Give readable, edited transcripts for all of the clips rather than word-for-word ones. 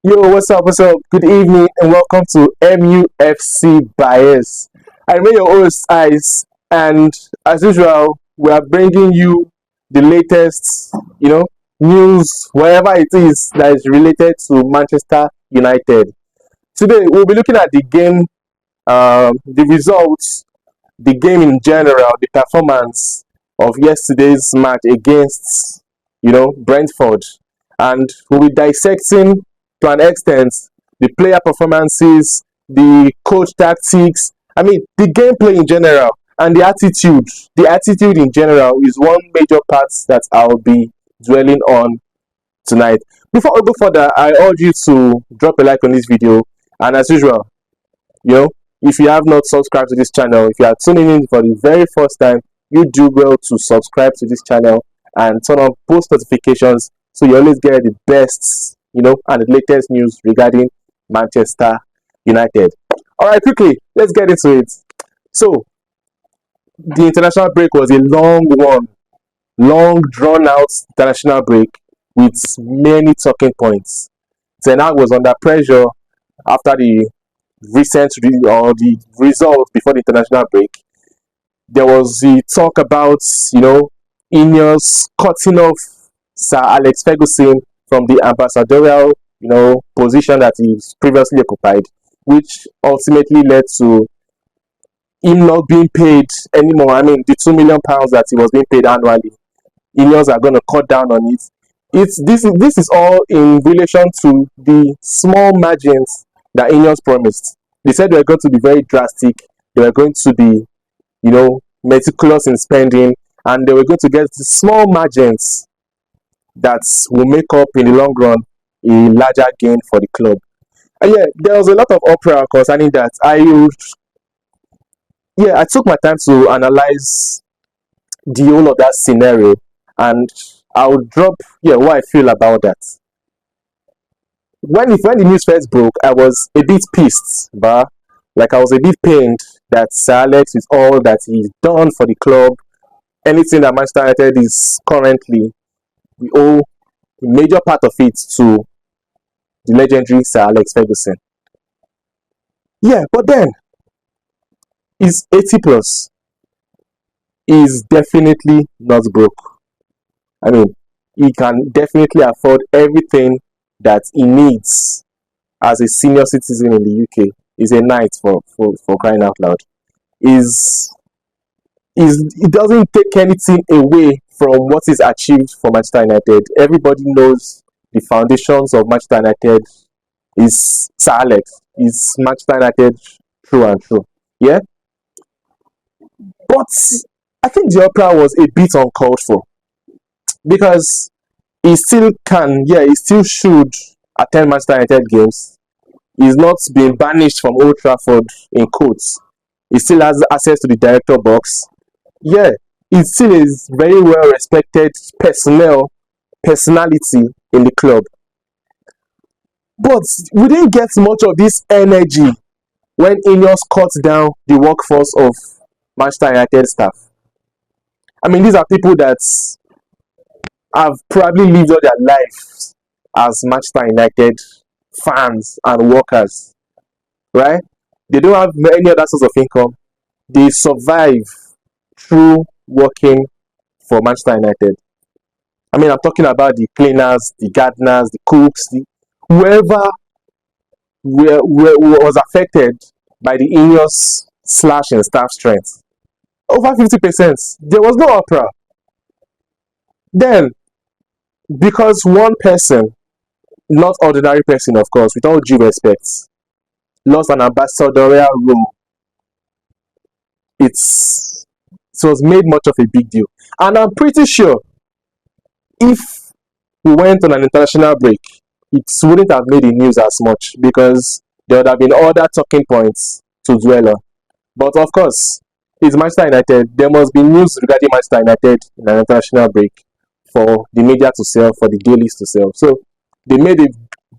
Yo, what's up? What's up? Good evening and welcome to MUFC Bias. I'm your host, Ice, and as usual, we are bringing you the latest, news, whatever it is that is related to Manchester United. Today, we'll be looking at the game, the results, the game in general, the performance of yesterday's match against, Brentford, and we'll be dissecting to an extent the player performances, the coach tactics. I mean, the gameplay in general and the attitude. The attitude in general is one major part that I'll be dwelling on tonight. Before we go further, I urge you to drop a like on this video, and as usual, you know, if you have not subscribed to this channel, if you are tuning in for the very first time, you do well to subscribe to this channel and turn on post notifications so you always get the best, and the latest news regarding Manchester United. All right, quickly, let's get into it. So, the international break was a long one, long drawn out international break with many talking points. Ten Hag was under pressure after the the result before the international break. There was the talk about Ineos cutting off Sir Alex Ferguson from the ambassadorial position that he's previously occupied, which ultimately led to him not being paid anymore. I mean, the £2 million that he was being paid annually, Ineos are going to cut down on it. This is all in relation to the small margins that Ineos promised. They said they were going to be very drastic. They were going to be, meticulous in spending, and they were going to get small margins that will make up in the long run a larger gain for the club. And yeah, there was a lot of uproar concerning that. I took my time to analyze the whole of that scenario, and I'll drop what I feel about that. When the news first broke, I was a bit pissed, but I was a bit pained that Sir Alex, with all that he's done for the club, anything that Manchester United is currently, we owe a major part of it to the legendary Sir Alex Ferguson. Yeah, but then he's 80 plus. He's definitely not broke. I mean, he can definitely afford everything that he needs as a senior citizen in the UK. He's a knight for crying out loud. It doesn't take anything away from what is achieved for Manchester United. Everybody knows the foundations of Manchester United is Sir Alex. Is Manchester United true and true? Yeah? But I think the opera was a bit uncalled for, because he still should attend Manchester United games. He's not been banished from Old Trafford in quotes. He still has access to the director box. Yeah, he still is very well respected personality in the club. But we didn't get much of this energy when Ineos cut down the workforce of Manchester United staff. I mean, these are people that have probably lived all their lives as Manchester United fans and workers, right? They don't have any other source of income. They survive through working for Manchester United. I mean, I'm talking about the cleaners, the gardeners, the cooks, whoever was affected by the Ineos slash in staff strength. Over 50%. There was no opera. Then, because one person, not ordinary person, of course, with all due respect, lost an ambassadorial role, it was made much of a big deal. And I'm pretty sure if we went on an international break, it wouldn't have made the news as much, because there would have been other talking points to dwell on. But of course, it's Manchester United. There must be news regarding Manchester United in an international break for the media to sell, for the dailies to sell. So they made a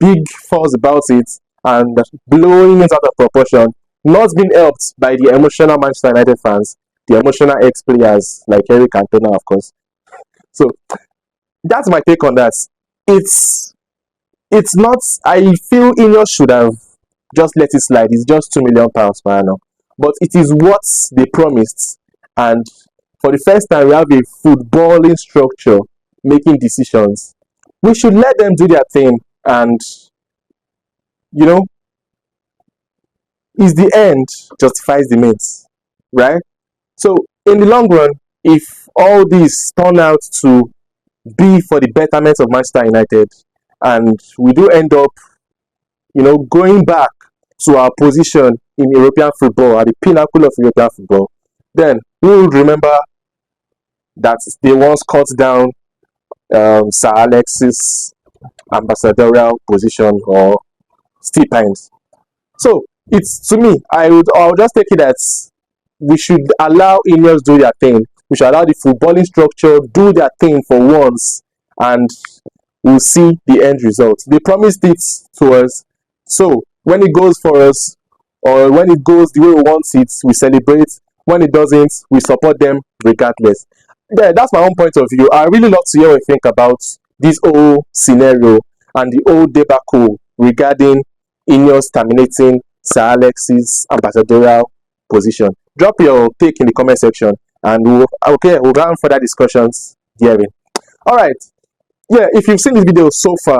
big fuss about it and blowing it out of proportion, not being helped by the emotional Manchester United fans, the emotional ex-players like Eric Cantona, of course. So that's my take on that. It's It's not. I feel Ineos should have just let it slide. It's just £2 million per annum, but it is what they promised. And for the first time, we have a footballing structure making decisions. We should let them do their thing, and you know, is the end justifies the means, right? So in the long run, if all this turn out to be for the betterment of Manchester United, and we do end up, going back to our position in European football, at the pinnacle of European football, then we will remember that they once cut down Sir Alex's ambassadorial position or stipends. So it's, to me, I'll just take it that we should allow Ineos do their thing. We should allow the footballing structure do their thing for once, and we'll see the end result. They promised it to us, so when it goes for us, or when it goes the way we want it, we celebrate. When it doesn't, we support them regardless. Yeah, that's my own point of view. I really love to hear what you think about this whole scenario and the whole debacle regarding Ineos terminating Sir Alex's ambassadorial position. Drop your take in the comment section, and we'll go on further discussions therein. All right. Yeah, if you've seen this video so far,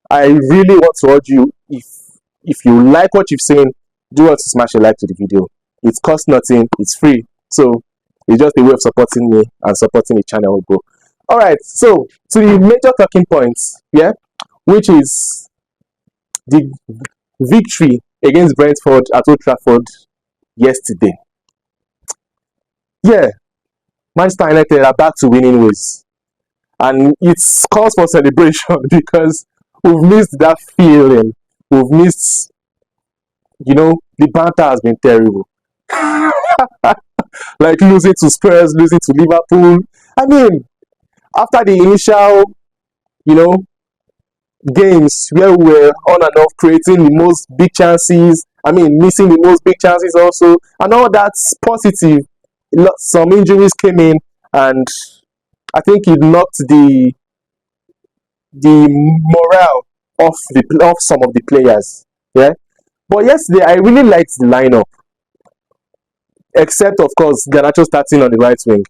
I really want to urge you, if you like what you've seen, do want to smash a like to the video. It costs nothing, it's free, so it's just a way of supporting me and supporting the channel, bro. All right, so to the major talking points, yeah, which is the victory against Brentford at Old Trafford yesterday. Yeah, Manchester United are back to winning ways, and it's cause for celebration because we've missed that feeling. We've missed, the banter has been terrible. Like losing to Spurs, losing to Liverpool. I mean, after the initial, games where we were on and off creating the most big chances, missing the most big chances also, and all that's positive. Some injuries came in, and I think it knocked the morale of some of the players. Yeah, but yesterday I really liked the lineup, except of course Garnacho starting on the right wing.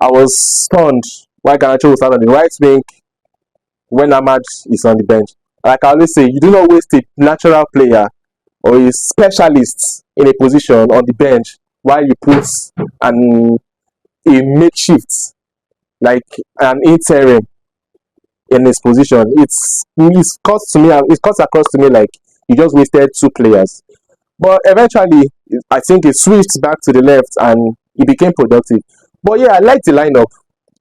I was stunned why Garnacho was starting on the right wing when Ahmad is on the bench. Like I always say, you do not waste a natural player or a specialist in a position on the bench while you put a makeshift, like an interim, in his position. It's cuts across to me like you just wasted two players. But eventually, I think it switched back to the left and it became productive. But yeah, I like the lineup.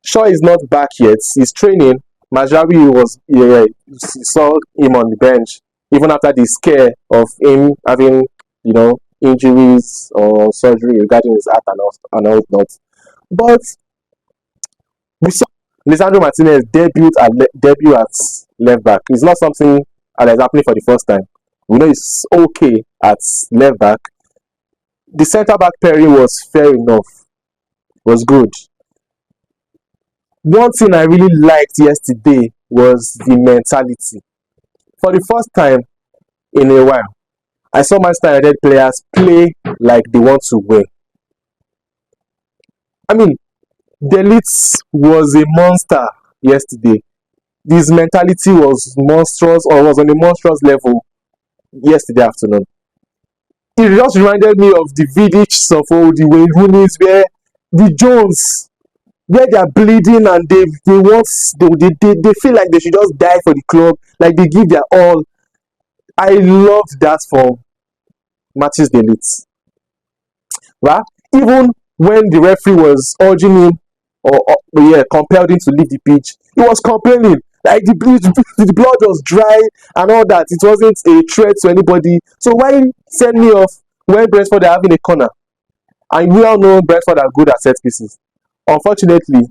Shaw is not back yet. He's training. Majraoui saw him on the bench even after the scare of him having, injuries or surgery regarding his heart and all that. But we saw Lisandro Martinez debut at left back. It's not something that is happening for the first time. We know it's okay at left back. The centre back pairing was fair enough. Was good. One thing I really liked yesterday was the mentality. For the first time in a while, I saw Manchester United players play like they want to win. Delete was a monster yesterday. His mentality was monstrous, or was on a monstrous level yesterday afternoon. It just reminded me of the Vidic of old, the Wayne Rooney's, where the Jones, where they are bleeding and they feel like they should just die for the club, like they give their all. I loved that for Mathis de Ligt. Right? Even when the referee was urging him or compelled him to leave the pitch, he was complaining. Like the blood was dry and all that. It wasn't a threat to anybody. So why send me off when Brentford are having a corner? And we all know Brentford are good at set pieces. Unfortunately,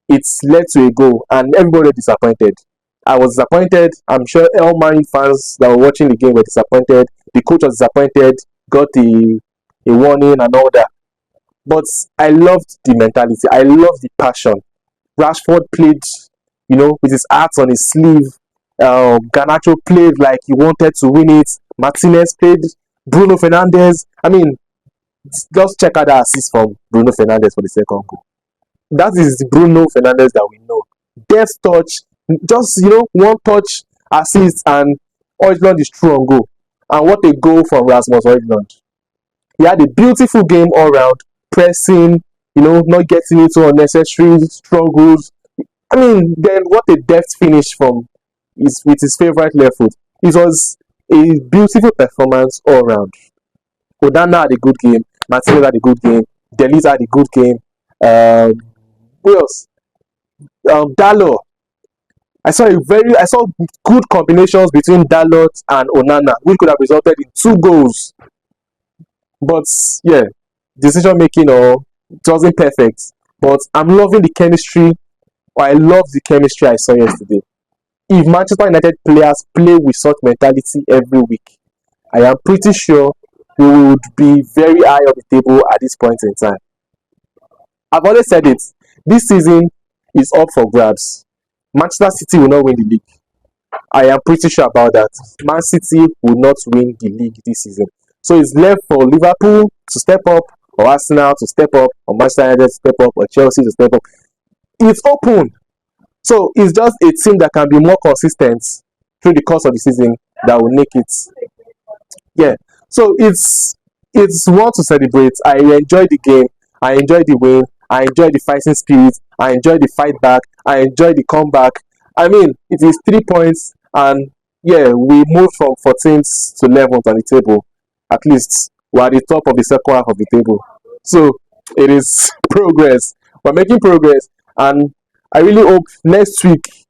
it's led to a goal and everybody was disappointed. I was disappointed. I'm sure all Man fans that were watching the game were disappointed. The coach was disappointed, got a warning and all that. But I loved the mentality. I loved the passion. Rashford played, with his heart on his sleeve. Garnacho played like he wanted to win it. Martinez played. Bruno Fernandes. I mean, just check out that assist from Bruno Fernandes for the second goal. That is the Bruno Fernandes that we know. Deft touch, just one touch assist, and Højlund is through on goal. And what a goal from Rasmus Højlund. He had a beautiful game all round, pressing, not getting into unnecessary struggles. I mean, then what a deft finish with his favorite left foot. It was a beautiful performance all round. Odana had a good game. Martinez had a good game. Delis had a good game. Who else? Dalot. I saw good combinations between Dalot and Onana, which could have resulted in 2 goals. But yeah, decision making it wasn't perfect. But I'm loving the chemistry. I love the chemistry I saw yesterday. If Manchester United players play with such mentality every week, I am pretty sure we would be very high on the table at this point in time. I've always said it. This season is up for grabs. Manchester City will not win the league. I am pretty sure about that. Man City will not win the league this season. So it's left for Liverpool to step up, or Arsenal to step up, or Manchester United to step up, or Chelsea to step up. It's open. So it's just a team that can be more consistent through the course of the season that will make it. Yeah. So it's one to celebrate. I enjoy the game. I enjoy the win. I enjoy the fighting spirit. I enjoy the fight back. I enjoy the comeback. I mean, it is 3 points, and yeah, we moved from 14th to 11th on the table. At least we're at the top of the second half of the table. So it is progress. We're making progress, and I really hope next week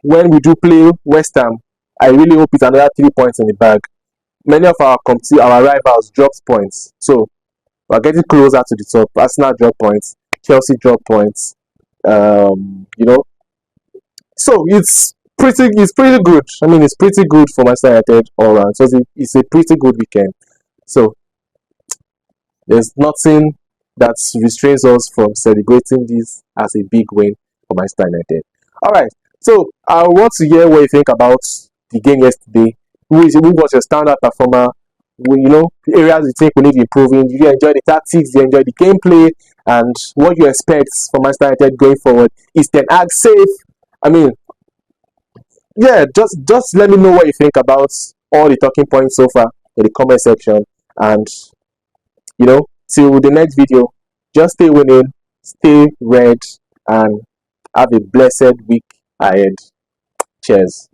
when we do play West Ham, I really hope it's another 3 points in the bag. Many of our rivals dropped points, so we're getting closer to the top. Arsenal drop points, Chelsea drop points. So it's pretty good. I mean, it's pretty good for Manchester United all around. So it's a pretty good weekend. So there's nothing that restrains us from celebrating this as a big win for Manchester United. All right. So I want to hear what you think about the game yesterday. Who was your standout performer? Areas you think we need improving. Did you enjoy the tactics? Did you enjoy the gameplay? And what you expect from Manchester United going forward? Is Ten Hag safe? I mean, yeah, just let me know what you think about all the talking points so far in the comment section. And till the next video, just stay winning, stay red, and have a blessed week ahead. Cheers.